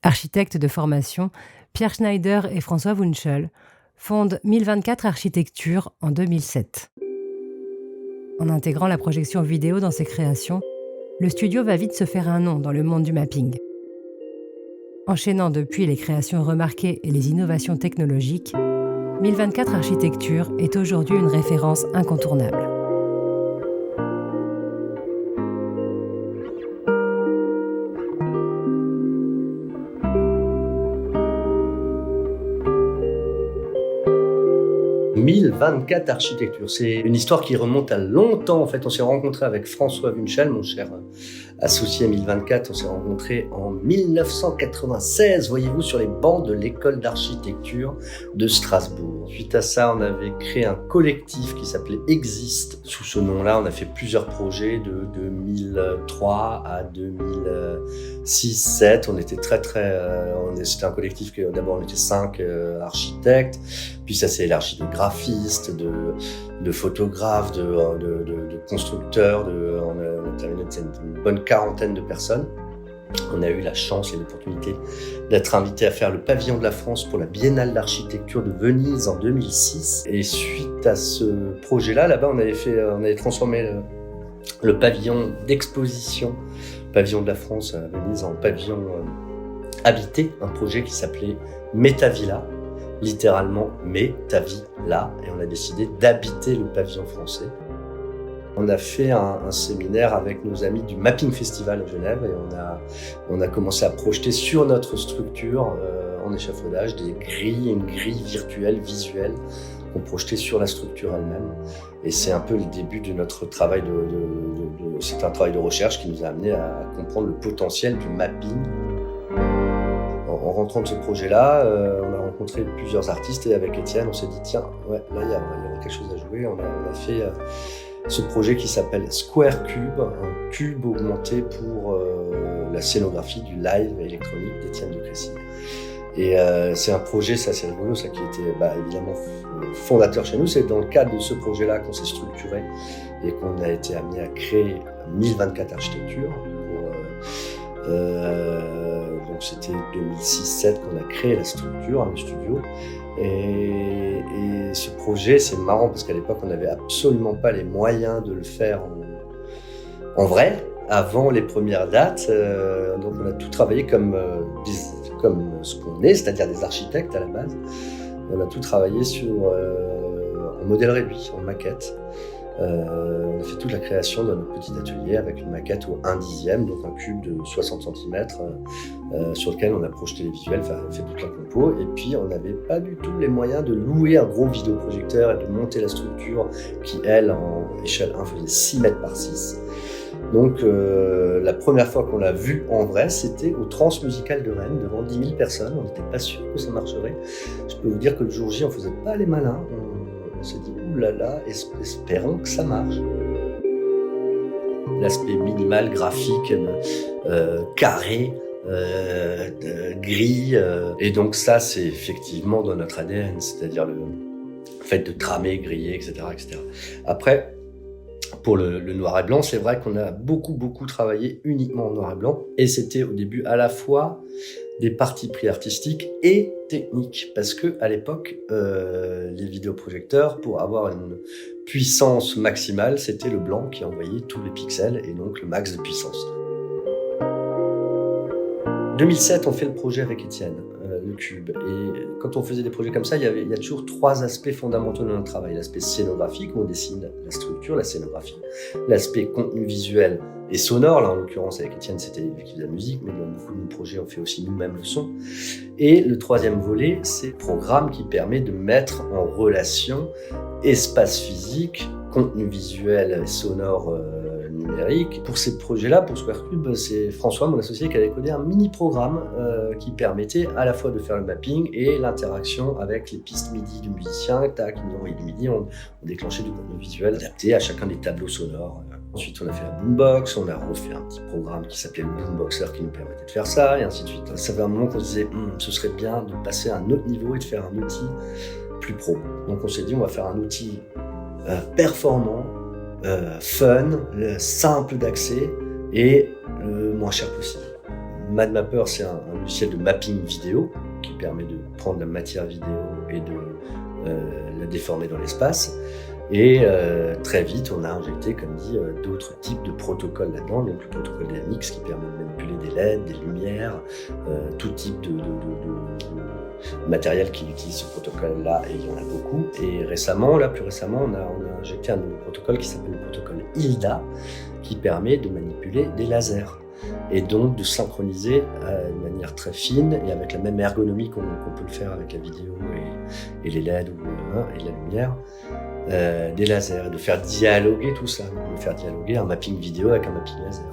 Architectes de formation, Pierre Schneider et François Wunschel fondent 1024 Architecture en 2007. En intégrant la projection vidéo dans ses créations, le studio va vite se faire un nom dans le monde du mapping. Enchaînant depuis les créations remarquées et les innovations technologiques, 1024 Architecture est aujourd'hui une référence incontournable. « 1024 Architecture », c'est une histoire qui remonte à longtemps. En fait, on s'est rencontré avec François Wunschel, mon cher associé 1024. On s'est rencontré en 1996, voyez-vous, sur les bancs de l'école d'architecture de Strasbourg. Suite à ça, on avait créé un collectif qui s'appelait Existe. Sous ce nom-là, on a fait plusieurs projets de 2003 à 2006-2007. On était c'était un collectif que d'abord on était 5 architectes, puis ça s'est élargi de graphistes, de photographes, de constructeurs. On a terminé une bonne quarantaine de personnes. On a eu la chance et l'opportunité d'être invité à faire le pavillon de la France pour la Biennale d'architecture de Venise en 2006. Et suite à ce projet-là, là-bas, on avait transformé le pavillon d'exposition, pavillon de la France à Venise, en pavillon habité, un projet qui s'appelait Metavilla, littéralement Metavilla, et on a décidé d'habiter le pavillon français. On a fait un séminaire avec nos amis du Mapping Festival à Genève et on a commencé à projeter sur notre structure en échafaudage une grille virtuelle, visuelle, qu'on projetait sur la structure elle-même. Et c'est un peu le début de notre travail c'est un travail de recherche qui nous a amené à comprendre le potentiel du mapping. En rentrant de ce projet-là, on a rencontré plusieurs artistes et avec Étienne, on s'est dit tiens, ouais, là il y a quelque chose à jouer. On a fait ce projet qui s'appelle Square Cube, un cube augmenté pour la scénographie du live électronique d'Étienne de Crécy. Et c'est un projet, ça c'est rigolo, ça qui était évidemment fondateur chez nous. C'est dans le cadre de ce projet-là qu'on s'est structuré et qu'on a été amené à créer 1024 Architecture. Donc c'était 2006-2007 qu'on a créé la structure, le studio. Et ce projet, c'est marrant parce qu'à l'époque, on n'avait absolument pas les moyens de le faire en vrai, avant les premières dates. Donc on a tout travaillé comme ce qu'on est, c'est-à-dire des architectes à la base. On a tout travaillé en modèle réduit, en maquette. On a fait toute la création dans notre petit atelier avec une maquette au 1/10, donc un cube de 60 cm sur lequel on a projeté les visuels, fait toute la compo. Et puis on n'avait pas du tout les moyens de louer un gros vidéoprojecteur et de monter la structure qui, elle, en échelle 1, faisait 6 mètres par 6. Donc la première fois qu'on l'a vu en vrai, c'était au Transmusical de Rennes, devant 10 000 personnes. On n'était pas sûr que ça marcherait. Je peux vous dire que le jour J, on ne faisait pas les malins. On s'est dit, oulala, espérons que ça marche. L'aspect minimal, graphique, carré, gris. Et donc ça, c'est effectivement dans notre ADN, c'est-à-dire le fait de tramer, griller, etc. etc. Après, pour le noir et blanc, c'est vrai qu'on a beaucoup travaillé uniquement en noir et blanc. Et c'était au début à la fois des partis pris artistiques et techniques. Parce que à l'époque, les vidéoprojecteurs, pour avoir une puissance maximale, c'était le blanc qui envoyait tous les pixels et donc le max de puissance. 2007, on fait le projet avec Étienne, le cube. Et quand on faisait des projets comme ça, il y a toujours 3 aspects fondamentaux de notre travail. L'aspect scénographique, où on dessine la structure, la scénographie. L'aspect contenu visuel et sonore. Là, en l'occurrence, avec Étienne, c'était lui qui faisait la musique, mais dans beaucoup de nos projets, on fait aussi nous-mêmes le son. Et le 3e volet, c'est le programme qui permet de mettre en relation espace physique, contenu visuel et sonore numérique. Pour ces projets-là, pour Square Cube, c'est François, mon associé, qui avait codé un mini-programme qui permettait à la fois de faire le mapping et l'interaction avec les pistes MIDI du musicien. Tac, ils nous envoyaient du MIDI, on déclenchait du contenu visuel adapté à chacun des tableaux sonores. Ensuite, on a fait la boombox, on a refait un petit programme qui s'appelait le boomboxer qui nous permettait de faire ça, et ainsi de suite. Ça fait un moment qu'on se disait, ce serait bien de passer à un autre niveau et de faire un outil plus pro. Donc on s'est dit, on va faire un outil performant, fun, simple d'accès et le moins cher possible. MadMapper, c'est un logiciel de mapping vidéo qui permet de prendre la matière vidéo et de la déformer dans l'espace. Et très vite, on a injecté, comme dit, d'autres types de protocoles là-dedans. Donc le protocole DMX qui permet de manipuler des LED, des lumières, tout type de matériel qui utilise ce protocole-là, et il y en a beaucoup. Et récemment, plus récemment, on a injecté un nouveau protocole qui s'appelle le protocole Hilda, qui permet de manipuler des lasers. Et donc de synchroniser de manière très fine et avec la même ergonomie qu'on peut le faire avec la vidéo et les LED et la lumière, des lasers, et de faire dialoguer tout ça, de faire dialoguer un mapping vidéo avec un mapping laser.